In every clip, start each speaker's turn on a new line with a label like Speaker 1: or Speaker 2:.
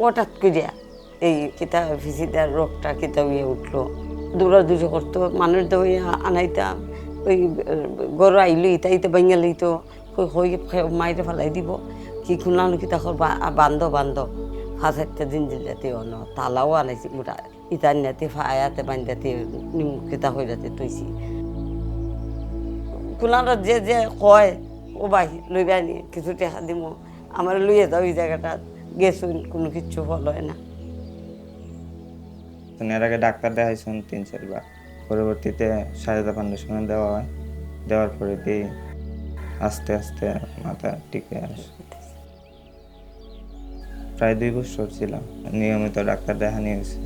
Speaker 1: হঠাৎ করিয়া এই কিতা ভিসিটার রোগটা কিতা হইয়া উঠলো, দৌড়াদৌড়ি করতো, মানুষ দৌড়িয়া আনাইতাম, ওই গরু আইলো ইতা ইতা বাঙ্গা লইতো, হই মাইরে ফেলাই দিব, কি খুলনানো কিতা বান্ধ 5-7 দিন দিলাতে অন তালাও আনাইছি মোটা ইতার নাতে ফায়াতে বান্ধাতে কিতা হইলাতে তৈছি। খুলনার যে যে কয় ও ভাই লইবা নি কিছু টেকা দিব, আমার লইয়া যাও এই জায়গাটা, গেছুন কোনো কিচ্ছু ফল হয় না।
Speaker 2: এর আগে ডাক্তার দেখাইছেন 3-4 বার, পরবর্তীতে সারদা ফাউন্ডেশনে দেওয়া হয়, দেওয়ার পরে দিয়ে আস্তে আস্তে মাথা টিকে আসে। প্রায় 2 বছর ছিলাম, নিয়মিত ডাক্তার দেখানো হয়েছে,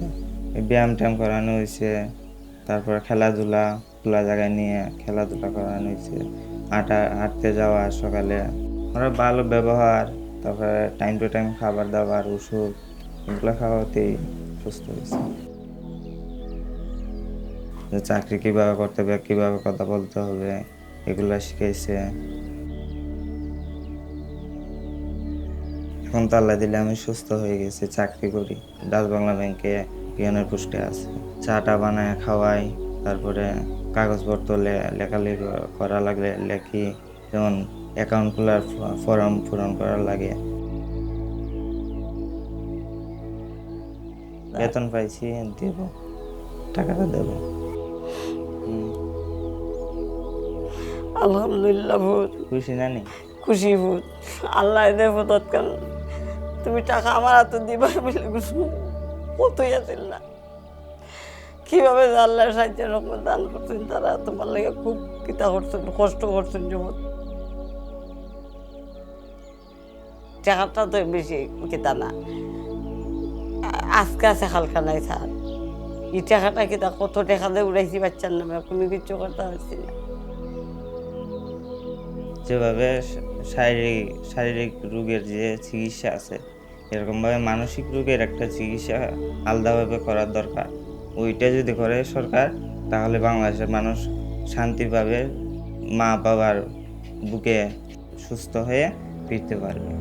Speaker 2: ব্যায়াম ট্যায়াম করানো হয়েছে, তারপরে খেলাধুলা খোলা জায়গায় নিয়ে খেলাধুলা করানো হয়েছে, হাঁটতে যাওয়া সকালে, ওরা ভালো ব্যবহার, তারপরে টাইম টু টাইম খাবার দাবার ওষুধ এগুলো খাওয়াতেই সুস্থ হয়েছে। যে চাকরি কীভাবে করতে হবে, কীভাবে কথা বলতে হবে এগুলো শিখাইছে। এখন তো আল্লাহ দিলে আমি সুস্থ হয়ে গেছি, চাকরি করি, ডাচ বাংলা ব্যাংকে পিয়নের পোস্টে আছে। চাটা বানায় খাওয়াই, তারপরে কাগজপত্র লেখালেখি করা লাগলে লেখি, যেমন অ্যাকাউন্ট খোলার ফর্ম পূরণ করার লাগে। বেতন পাইছি, দেব, টাকাটা দেব।
Speaker 1: আলহামদুলিল্লাহ ভূত
Speaker 2: খুশি নানি?
Speaker 1: খুশি ভূত, আল্লাহ দেখো তৎকাল তুমি টাকা আমার হাতে দিবার বলে কতই আছিল না, কিভাবে যে আল্লাহর সাহায্যের রকম দান করছেন, তারা তোমার লাগে খুব কিতা করছেন, কষ্ট করছেন। যেমন টাকাটা তো বেশি কিতা না, আজকে আছে হালকা নাই স্যার, এই টাকাটা কিতা কত টাকা দিয়ে উড়াইছি বাচ্চার নামে, কোনো কিছু করতে পারছি না।
Speaker 2: যেভাবে শারীরিক রোগের যে চিকিৎসা আছে, এরকমভাবে মানসিক রোগের একটা চিকিৎসা আলাদাভাবে করার দরকার। ওইটা যদি করে সরকার, তাহলে বাংলাদেশের মানুষ শান্তি পাবে, মা বাবার বুকে সুস্থ হয়ে ফিরতে পারবে।